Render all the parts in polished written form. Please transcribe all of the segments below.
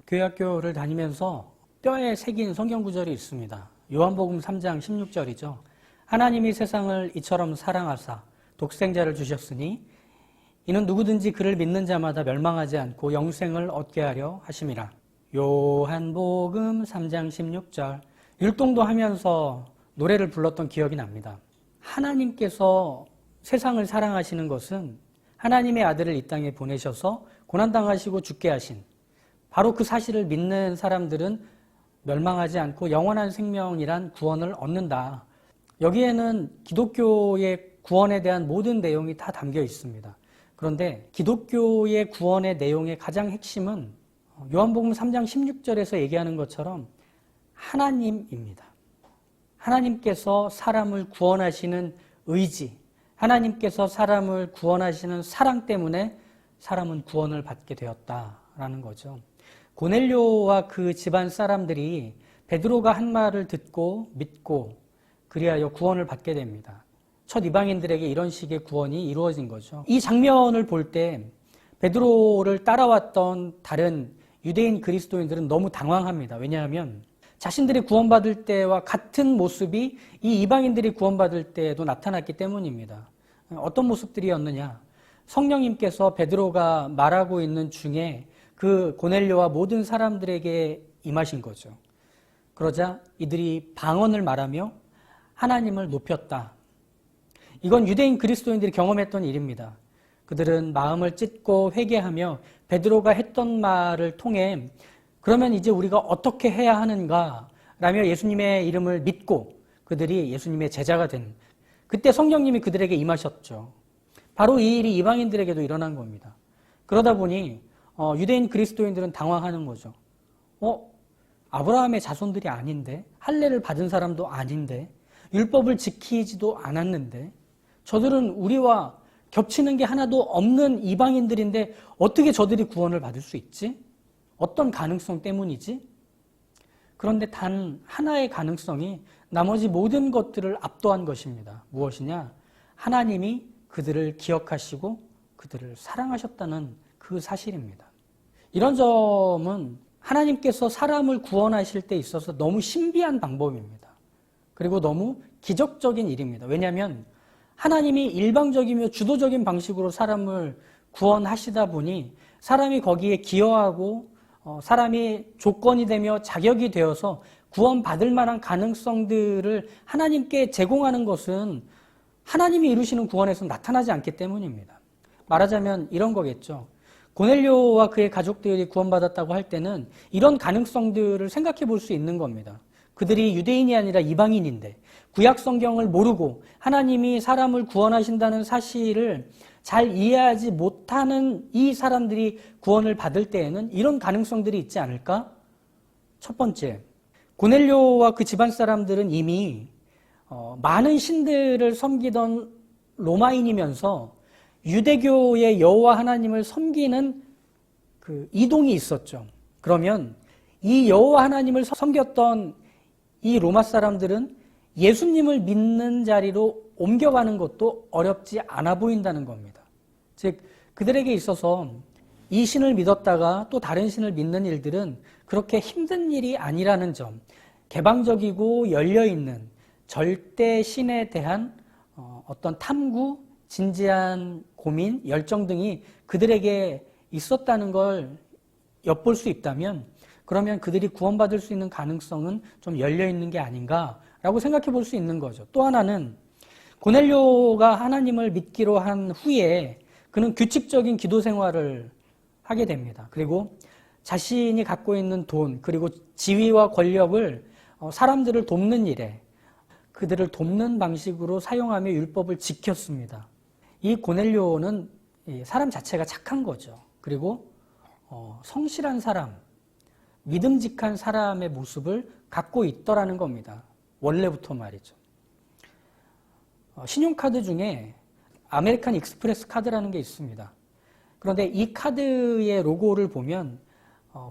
교회 학교를 다니면서 뼈에 새긴 성경 구절이 있습니다. 요한복음 3장 16절이죠. 하나님이 세상을 이처럼 사랑하사 독생자를 주셨으니 이는 누구든지 그를 믿는 자마다 멸망하지 않고 영생을 얻게 하려 하심이라. 요한복음 3장 16절. 율동도 하면서 노래를 불렀던 기억이 납니다. 하나님께서 세상을 사랑하시는 것은 하나님의 아들을 이 땅에 보내셔서 고난당하시고 죽게 하신 바로 그 사실을 믿는 사람들은 멸망하지 않고 영원한 생명이란 구원을 얻는다. 여기에는 기독교의 구원에 대한 모든 내용이 다 담겨 있습니다. 그런데 기독교의 구원의 내용의 가장 핵심은 요한복음 3장 16절에서 얘기하는 것처럼 하나님입니다. 하나님께서 사람을 구원하시는 의지, 하나님께서 사람을 구원하시는 사랑 때문에 사람은 구원을 받게 되었다라는 거죠. 고넬료와 그 집안 사람들이 베드로가 한 말을 듣고 믿고 그리하여 구원을 받게 됩니다. 첫 이방인들에게 이런 식의 구원이 이루어진 거죠. 이 장면을 볼 때 베드로를 따라왔던 다른 유대인 그리스도인들은 너무 당황합니다. 왜냐하면 자신들이 구원받을 때와 같은 모습이 이 이방인들이 구원받을 때에도 나타났기 때문입니다. 어떤 모습들이었느냐? 성령님께서 베드로가 말하고 있는 중에 그 고넬료와 모든 사람들에게 임하신 거죠. 그러자 이들이 방언을 말하며 하나님을 높였다. 이건 유대인 그리스도인들이 경험했던 일입니다. 그들은 마음을 찢고 회개하며 베드로가 했던 말을 통해 그러면 이제 우리가 어떻게 해야 하는가 라며 예수님의 이름을 믿고 그들이 예수님의 제자가 된 그때 성령님이 그들에게 임하셨죠. 바로 이 일이 이방인들에게도 일어난 겁니다. 그러다 보니 유대인 그리스도인들은 당황하는 거죠. 아브라함의 자손들이 아닌데 할례를 받은 사람도 아닌데 율법을 지키지도 않았는데 저들은 우리와 겹치는 게 하나도 없는 이방인들인데 어떻게 저들이 구원을 받을 수 있지? 어떤 가능성 때문이지? 그런데 단 하나의 가능성이 나머지 모든 것들을 압도한 것입니다. 무엇이냐? 하나님이 그들을 기억하시고 그들을 사랑하셨다는 그 사실입니다. 이런 점은 하나님께서 사람을 구원하실 때 있어서 너무 신비한 방법입니다. 그리고 너무 기적적인 일입니다. 왜냐하면 하나님이 일방적이며 주도적인 방식으로 사람을 구원하시다 보니 사람이 거기에 기여하고 사람이 조건이 되며 자격이 되어서 구원받을 만한 가능성들을 하나님께 제공하는 것은 하나님이 이루시는 구원에서 나타나지 않기 때문입니다. 말하자면 이런 거겠죠. 고넬료와 그의 가족들이 구원받았다고 할 때는 이런 가능성들을 생각해 볼 수 있는 겁니다. 그들이 유대인이 아니라 이방인인데 구약 성경을 모르고 하나님이 사람을 구원하신다는 사실을 잘 이해하지 못하는 이 사람들이 구원을 받을 때에는 이런 가능성들이 있지 않을까? 첫 번째, 고넬료와 그 집안 사람들은 이미 많은 신들을 섬기던 로마인이면서 유대교의 여호와 하나님을 섬기는 그 이동이 있었죠. 그러면 이 여호와 하나님을 섬겼던 이 로마 사람들은 예수님을 믿는 자리로 옮겨가는 것도 어렵지 않아 보인다는 겁니다. 즉 그들에게 있어서 이 신을 믿었다가 또 다른 신을 믿는 일들은 그렇게 힘든 일이 아니라는 점, 개방적이고 열려있는 절대 신에 대한 어떤 탐구, 진지한 고민, 열정 등이 그들에게 있었다는 걸 엿볼 수 있다면 그러면 그들이 구원받을 수 있는 가능성은 좀 열려있는 게 아닌가라고 생각해 볼 수 있는 거죠. 또 하나는 고넬료가 하나님을 믿기로 한 후에 그는 규칙적인 기도 생활을 하게 됩니다. 그리고 자신이 갖고 있는 돈 그리고 지위와 권력을 사람들을 돕는 일에 그들을 돕는 방식으로 사용하며 율법을 지켰습니다. 이 고넬료는 사람 자체가 착한 거죠. 그리고 성실한 사람, 믿음직한 사람의 모습을 갖고 있더라는 겁니다. 원래부터 말이죠. 신용카드 중에 아메리칸 익스프레스 카드라는 게 있습니다. 그런데 이 카드의 로고를 보면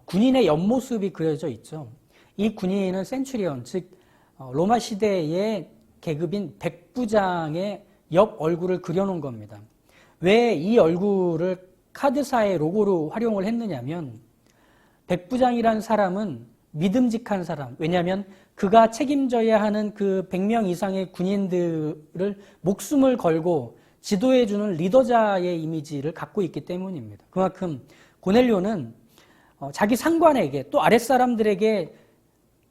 군인의 옆모습이 그려져 있죠. 이 군인은 센츄리온, 즉 로마 시대의 계급인 백부장의 옆 얼굴을 그려놓은 겁니다. 왜 이 얼굴을 카드사의 로고로 활용을 했느냐면 백부장이란 사람은 믿음직한 사람, 왜냐하면 그가 책임져야 하는 그 100명 이상의 군인들을 목숨을 걸고 지도해주는 리더자의 이미지를 갖고 있기 때문입니다. 그만큼 고넬료는 자기 상관에게 또 아랫사람들에게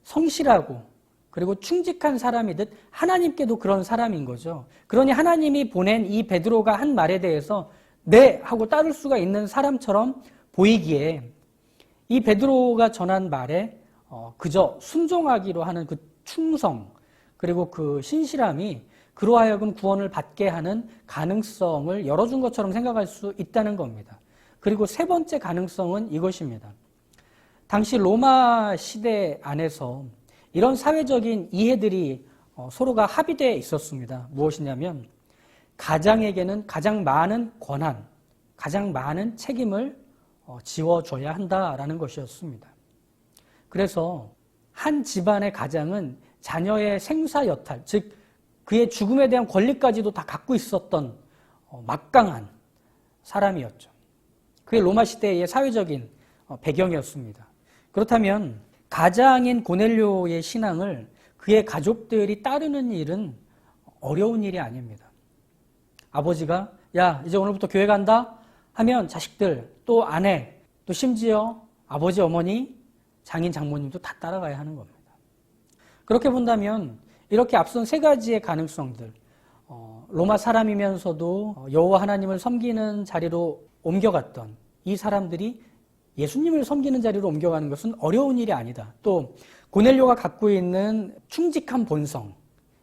성실하고 그리고 충직한 사람이듯 하나님께도 그런 사람인 거죠. 그러니 하나님이 보낸 이 베드로가 한 말에 대해서 네 하고 따를 수가 있는 사람처럼 보이기에 이 베드로가 전한 말에 그저 순종하기로 하는 그 충성 그리고 그 신실함이 그로 하여금 구원을 받게 하는 가능성을 열어준 것처럼 생각할 수 있다는 겁니다. 그리고 세 번째 가능성은 이것입니다. 당시 로마 시대 안에서 이런 사회적인 이해들이 서로가 합의되어 있었습니다. 무엇이냐면 가장에게는 가장 많은 권한, 가장 많은 책임을 지워줘야 한다라는 것이었습니다. 그래서 한 집안의 가장은 자녀의 생사여탈, 즉 그의 죽음에 대한 권리까지도 다 갖고 있었던 막강한 사람이었죠. 그게 로마 시대의 사회적인 배경이었습니다. 그렇다면 가장인 고넬료의 신앙을 그의 가족들이 따르는 일은 어려운 일이 아닙니다. 아버지가 야 이제 오늘부터 교회 간다 하면 자식들 또 아내 또 심지어 아버지 어머니 장인 장모님도 다 따라가야 하는 겁니다. 그렇게 본다면 이렇게 앞선 세 가지의 가능성들 로마 사람이면서도 여호와 하나님을 섬기는 자리로 옮겨갔던 이 사람들이 예수님을 섬기는 자리로 옮겨가는 것은 어려운 일이 아니다. 또 고넬료가 갖고 있는 충직한 본성,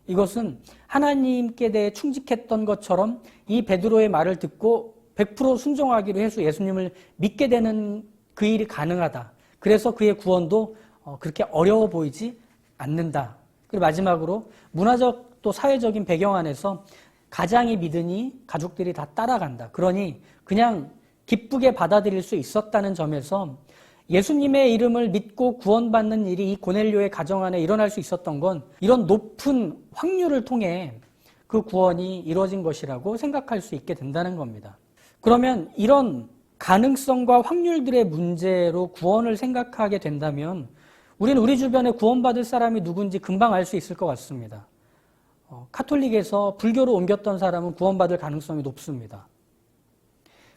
이것은 하나님께 대해 충직했던 것처럼 이 베드로의 말을 듣고 100% 순종하기로 해서 예수님을 믿게 되는 그 일이 가능하다. 그래서 그의 구원도 그렇게 어려워 보이지 않는다. 그리고 마지막으로 문화적 또 사회적인 배경 안에서 가장이 믿으니 가족들이 다 따라간다. 그러니 그냥 기쁘게 받아들일 수 있었다는 점에서 예수님의 이름을 믿고 구원받는 일이 이 고넬료의 가정 안에 일어날 수 있었던 건 이런 높은 확률을 통해 그 구원이 이루어진 것이라고 생각할 수 있게 된다는 겁니다. 그러면 이런 가능성과 확률들의 문제로 구원을 생각하게 된다면 우리는 우리 주변에 구원받을 사람이 누군지 금방 알 수 있을 것 같습니다. 카톨릭에서 불교로 옮겼던 사람은 구원받을 가능성이 높습니다.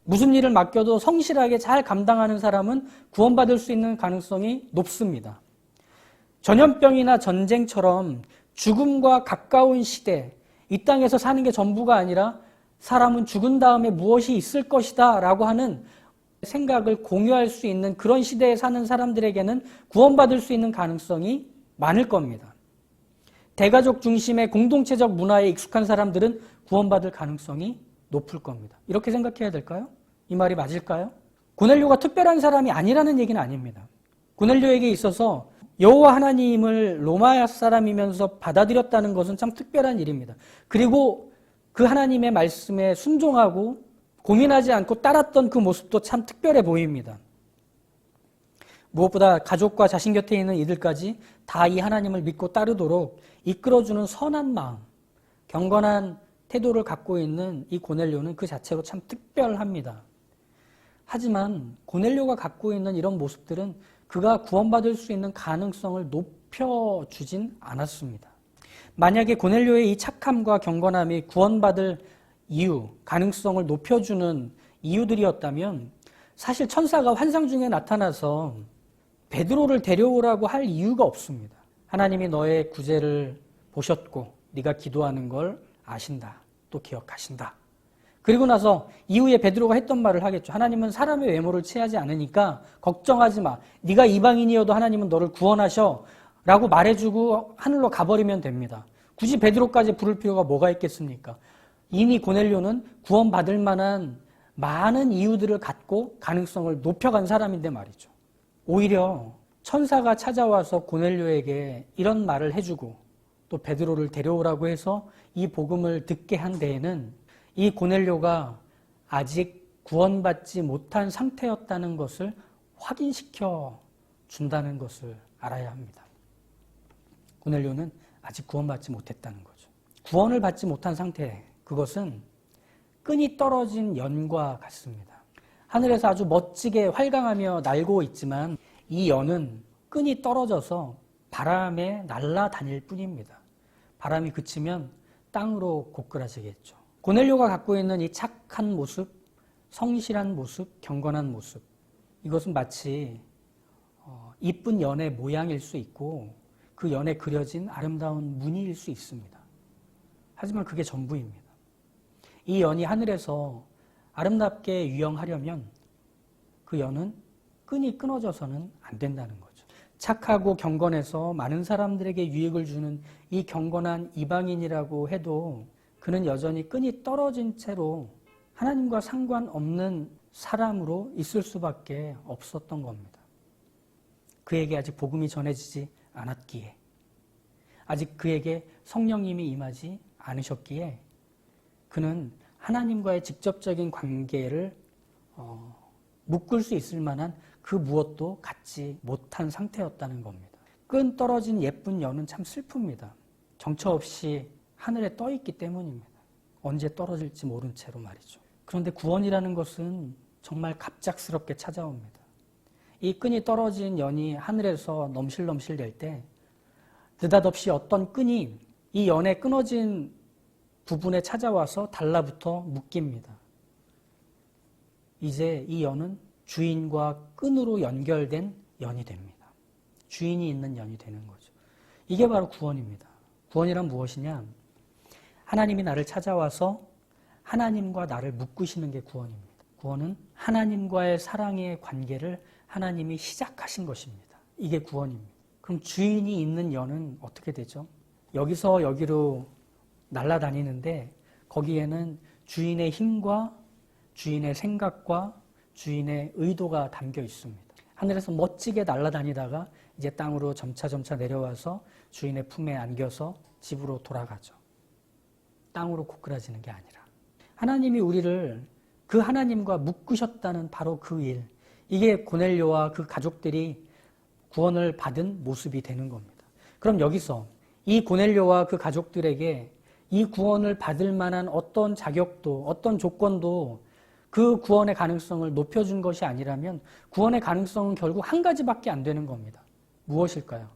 무슨 일을 맡겨도 성실하게 잘 감당하는 사람은 구원받을 수 있는 가능성이 높습니다. 전염병이나 전쟁처럼 죽음과 가까운 시대, 이 땅에서 사는 게 전부가 아니라 사람은 죽은 다음에 무엇이 있을 것이다 라고 하는 생각을 공유할 수 있는 그런 시대에 사는 사람들에게는 구원받을 수 있는 가능성이 많을 겁니다. 대가족 중심의 공동체적 문화에 익숙한 사람들은 구원받을 가능성이 높을 겁니다. 이렇게 생각해야 될까요? 이 말이 맞을까요? 고넬료가 특별한 사람이 아니라는 얘기는 아닙니다. 고넬료에게 있어서 여호와 하나님을 로마 사람이면서 받아들였다는 것은 참 특별한 일입니다. 그리고 그 하나님의 말씀에 순종하고 고민하지 않고 따랐던 그 모습도 참 특별해 보입니다. 무엇보다 가족과 자신 곁에 있는 이들까지 다 이 하나님을 믿고 따르도록 이끌어주는 선한 마음, 경건한 태도를 갖고 있는 이 고넬료는 그 자체로 참 특별합니다. 하지만 고넬료가 갖고 있는 이런 모습들은 그가 구원받을 수 있는 가능성을 높여주진 않았습니다. 만약에 고넬료의 이 착함과 경건함이 구원받을 이유, 가능성을 높여주는 이유들이었다면 사실 천사가 환상 중에 나타나서 베드로를 데려오라고 할 이유가 없습니다. 하나님이 너의 구제를 보셨고 네가 기도하는 걸 아신다. 또 기억하신다. 그리고 나서 이후에 베드로가 했던 말을 하겠죠. 하나님은 사람의 외모를 취하지 않으니까 걱정하지 마. 네가 이방인이어도 하나님은 너를 구원하셔. 라고 말해주고 하늘로 가버리면 됩니다. 굳이 베드로까지 부를 필요가 뭐가 있겠습니까? 이미 고넬료는 구원받을 만한 많은 이유들을 갖고 가능성을 높여간 사람인데 말이죠. 오히려 천사가 찾아와서 고넬료에게 이런 말을 해주고 또 베드로를 데려오라고 해서 이 복음을 듣게 한 데에는 이 고넬료가 아직 구원받지 못한 상태였다는 것을 확인시켜 준다는 것을 알아야 합니다. 고넬료는 아직 구원받지 못했다는 거죠. 구원을 받지 못한 상태, 그것은 끈이 떨어진 연과 같습니다. 하늘에서 아주 멋지게 활강하며 날고 있지만 이 연은 끈이 떨어져서 바람에 날아다닐 뿐입니다. 바람이 그치면 땅으로 고꾸라지겠죠. 고넬료가 갖고 있는 이 착한 모습, 성실한 모습, 경건한 모습, 이것은 마치 이쁜 연의 모양일 수 있고 그 연에 그려진 아름다운 무늬일 수 있습니다. 하지만 그게 전부입니다. 이 연이 하늘에서 아름답게 유영하려면 그 연은 끈이 끊어져서는 안 된다는 거죠. 착하고 경건해서 많은 사람들에게 유익을 주는 이 경건한 이방인이라고 해도 그는 여전히 끈이 떨어진 채로 하나님과 상관없는 사람으로 있을 수밖에 없었던 겁니다. 그에게 아직 복음이 전해지지 않았기에, 아직 그에게 성령님이 임하지 않으셨기에 그는 하나님과의 직접적인 관계를 묶을 수 있을 만한 그 무엇도 갖지 못한 상태였다는 겁니다. 끈 떨어진 예쁜 연은 참 슬픕니다. 정처 없이 하늘에 떠 있기 때문입니다. 언제 떨어질지 모른 채로 말이죠. 그런데 구원이라는 것은 정말 갑작스럽게 찾아옵니다. 이 끈이 떨어진 연이 하늘에서 넘실넘실 될 때 느닷없이 어떤 끈이 이 연의 끊어진 부분에 찾아와서 달라붙어 묶입니다. 이제 이 연은 주인과 끈으로 연결된 연이 됩니다. 주인이 있는 연이 되는 거죠. 이게 바로 구원입니다. 구원이란 무엇이냐? 하나님이 나를 찾아와서 하나님과 나를 묶으시는 게 구원입니다. 구원은 하나님과의 사랑의 관계를 하나님이 시작하신 것입니다. 이게 구원입니다. 그럼 주인이 있는 연은 어떻게 되죠? 여기서 여기로 날아다니는데 거기에는 주인의 힘과 주인의 생각과 주인의 의도가 담겨 있습니다. 하늘에서 멋지게 날아다니다가 이제 땅으로 점차 내려와서 주인의 품에 안겨서 집으로 돌아가죠. 땅으로 고꾸라지는 게 아니라 하나님이 우리를 그 하나님과 묶으셨다는 바로 그 일, 이게 고넬료와 그 가족들이 구원을 받은 모습이 되는 겁니다. 그럼 여기서 이 고넬료와 그 가족들에게 이 구원을 받을 만한 어떤 자격도 어떤 조건도 그 구원의 가능성을 높여준 것이 아니라면 구원의 가능성은 결국 한 가지밖에 안 되는 겁니다. 무엇일까요?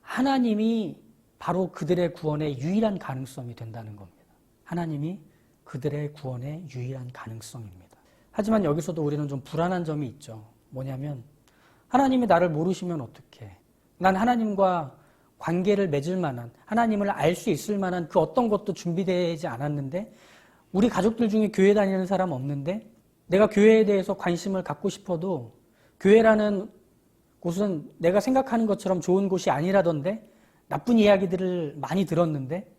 하나님이 바로 그들의 구원의 유일한 가능성이 된다는 겁니다. 하나님이 그들의 구원의 유일한 가능성입니다. 하지만 여기서도 우리는 좀 불안한 점이 있죠. 뭐냐면 하나님이 나를 모르시면 어떡해? 난 하나님과 관계를 맺을 만한, 하나님을 알 수 있을 만한 그 어떤 것도 준비되지 않았는데 우리 가족들 중에 교회 다니는 사람 없는데 내가 교회에 대해서 관심을 갖고 싶어도 교회라는 곳은 내가 생각하는 것처럼 좋은 곳이 아니라던데 나쁜 이야기들을 많이 들었는데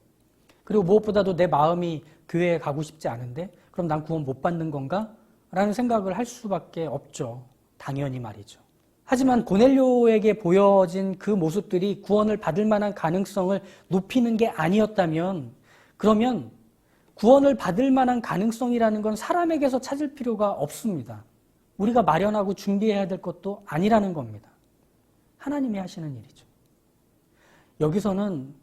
그리고 무엇보다도 내 마음이 교회에 가고 싶지 않은데 그럼 난 구원 못 받는 건가? 라는 생각을 할 수밖에 없죠. 당연히 말이죠. 하지만 고넬료에게 보여진 그 모습들이 구원을 받을 만한 가능성을 높이는 게 아니었다면 그러면 구원을 받을 만한 가능성이라는 건 사람에게서 찾을 필요가 없습니다. 우리가 마련하고 준비해야 될 것도 아니라는 겁니다. 하나님이 하시는 일이죠. 여기서는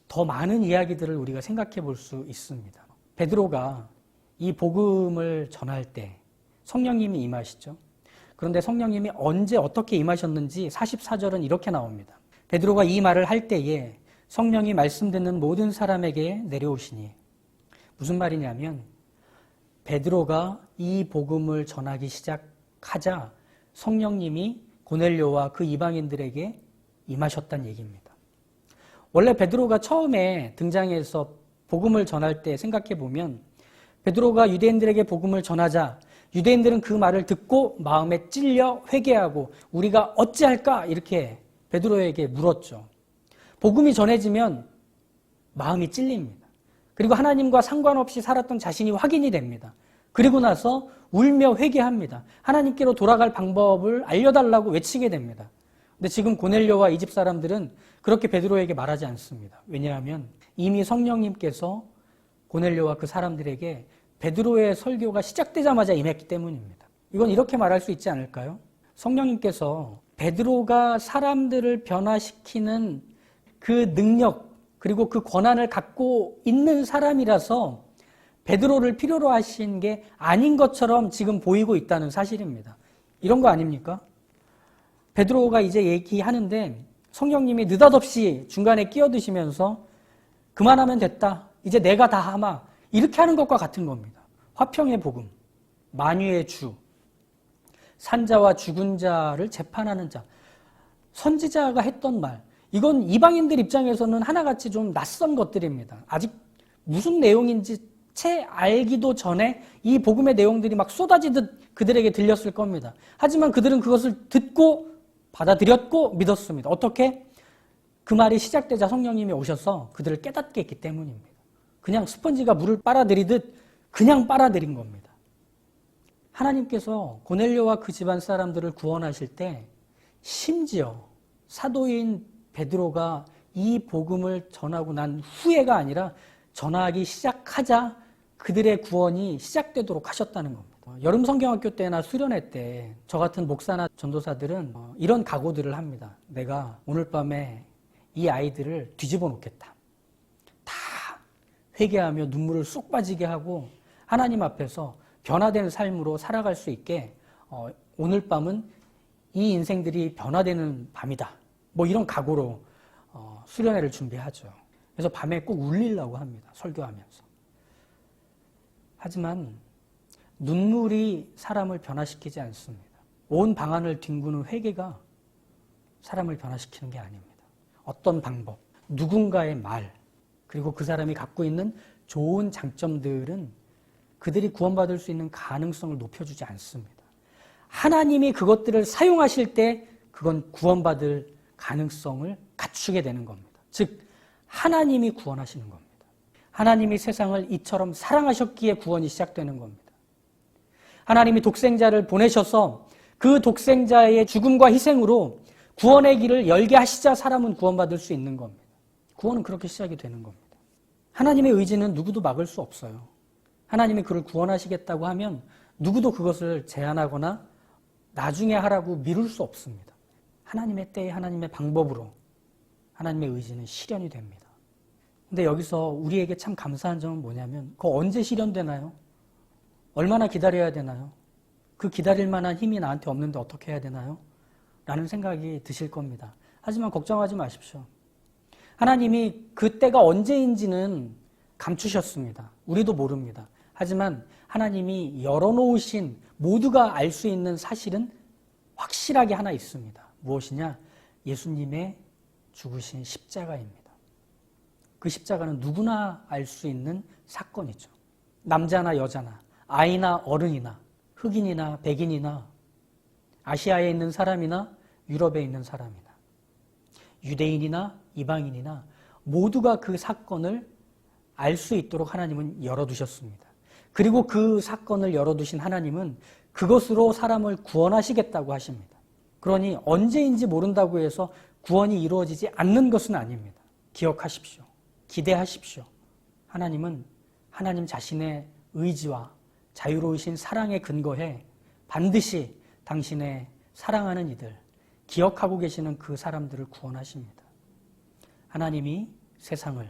더 많은 이야기들을 우리가 생각해 볼 수 있습니다. 베드로가 이 복음을 전할 때 성령님이 임하시죠. 그런데 성령님이 언제 어떻게 임하셨는지 44절은 이렇게 나옵니다. 베드로가 이 말을 할 때에 성령이 말씀 듣는 모든 사람에게 내려오시니 무슨 말이냐면 베드로가 이 복음을 전하기 시작하자 성령님이 고넬료와 그 이방인들에게 임하셨다는 얘기입니다. 원래 베드로가 처음에 등장해서 복음을 전할 때 생각해 보면 베드로가 유대인들에게 복음을 전하자 유대인들은 그 말을 듣고 마음에 찔려 회개하고 우리가 어찌할까 이렇게 베드로에게 물었죠. 복음이 전해지면 마음이 찔립니다. 그리고 하나님과 상관없이 살았던 자신이 확인이 됩니다. 그리고 나서 울며 회개합니다. 하나님께로 돌아갈 방법을 알려달라고 외치게 됩니다. 근데 지금 고넬료와 이 집 사람들은 그렇게 베드로에게 말하지 않습니다. 왜냐하면 이미 성령님께서 고넬료와 그 사람들에게 베드로의 설교가 시작되자마자 임했기 때문입니다. 이건 이렇게 말할 수 있지 않을까요? 성령님께서 베드로가 사람들을 변화시키는 그 능력 그리고 그 권한을 갖고 있는 사람이라서 베드로를 필요로 하신 게 아닌 것처럼 지금 보이고 있다는 사실입니다. 이런 거 아닙니까? 베드로가 이제 얘기하는데 성령님이 느닷없이 중간에 끼어드시면서 그만하면 됐다. 이제 내가 다 하마. 이렇게 하는 것과 같은 겁니다. 화평의 복음, 만유의 주, 산자와 죽은 자를 재판하는 자. 선지자가 했던 말. 이건 이방인들 입장에서는 하나같이 좀 낯선 것들입니다. 아직 무슨 내용인지 채 알기도 전에 이 복음의 내용들이 막 쏟아지듯 그들에게 들렸을 겁니다. 하지만 그들은 그것을 듣고 받아들였고 믿었습니다. 어떻게? 그 말이 시작되자 성령님이 오셔서 그들을 깨닫게 했기 때문입니다. 그냥 스펀지가 물을 빨아들이듯 그냥 빨아들인 겁니다. 하나님께서 고넬료와 그 집안 사람들을 구원하실 때 심지어 사도인 베드로가 이 복음을 전하고 난 후에가 아니라 전하기 시작하자 그들의 구원이 시작되도록 하셨다는 겁니다. 여름 성경학교 때나 수련회 때 저 같은 목사나 전도사들은 이런 각오들을 합니다. 내가 오늘 밤에 이 아이들을 뒤집어 놓겠다. 다 회개하며 눈물을 쏙 빠지게 하고 하나님 앞에서 변화되는 삶으로 살아갈 수 있게 오늘 밤은 이 인생들이 변화되는 밤이다. 뭐 이런 각오로 수련회를 준비하죠. 그래서 밤에 꼭 울리려고 합니다. 설교하면서. 하지만 눈물이 사람을 변화시키지 않습니다. 온 방안을 뒹구는 회개가 사람을 변화시키는 게 아닙니다. 어떤 방법, 누군가의 말, 그리고 그 사람이 갖고 있는 좋은 장점들은 그들이 구원받을 수 있는 가능성을 높여주지 않습니다. 하나님이 그것들을 사용하실 때 그건 구원받을 가능성을 갖추게 되는 겁니다. 즉 하나님이 구원하시는 겁니다. 하나님이 세상을 이처럼 사랑하셨기에 구원이 시작되는 겁니다. 하나님이 독생자를 보내셔서 그 독생자의 죽음과 희생으로 구원의 길을 열게 하시자 사람은 구원받을 수 있는 겁니다. 구원은 그렇게 시작이 되는 겁니다. 하나님의 의지는 누구도 막을 수 없어요. 하나님이 그를 구원하시겠다고 하면 누구도 그것을 제한하거나 나중에 하라고 미룰 수 없습니다. 하나님의 때에 하나님의 방법으로 하나님의 의지는 실현이 됩니다. 근데 여기서 우리에게 참 감사한 점은 뭐냐면 그거 언제 실현되나요? 얼마나 기다려야 되나요? 그 기다릴 만한 힘이 나한테 없는데 어떻게 해야 되나요? 라는 생각이 드실 겁니다. 하지만 걱정하지 마십시오. 하나님이 그 때가 언제인지는 감추셨습니다. 우리도 모릅니다. 하지만 하나님이 열어놓으신 모두가 알 수 있는 사실은 확실하게 하나 있습니다. 무엇이냐? 예수님의 죽으신 십자가입니다. 그 십자가는 누구나 알 수 있는 사건이죠. 남자나 여자나 아이나 어른이나 흑인이나 백인이나 아시아에 있는 사람이나 유럽에 있는 사람이나 유대인이나 이방인이나 모두가 그 사건을 알 수 있도록 하나님은 열어두셨습니다. 그리고 그 사건을 열어두신 하나님은 그것으로 사람을 구원하시겠다고 하십니다. 그러니 언제인지 모른다고 해서 구원이 이루어지지 않는 것은 아닙니다. 기억하십시오. 기대하십시오. 하나님은 하나님 자신의 의지와 자유로우신 사랑에 근거해 반드시 당신의 사랑하는 이들, 기억하고 계시는 그 사람들을 구원하십니다. 하나님이 세상을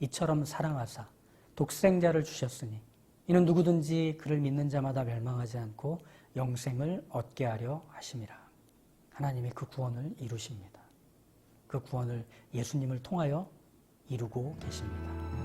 이처럼 사랑하사 독생자를 주셨으니 이는 누구든지 그를 믿는 자마다 멸망하지 않고 영생을 얻게 하려 하심이라. 하나님이 그 구원을 이루십니다. 그 구원을 예수님을 통하여 이루고 계십니다.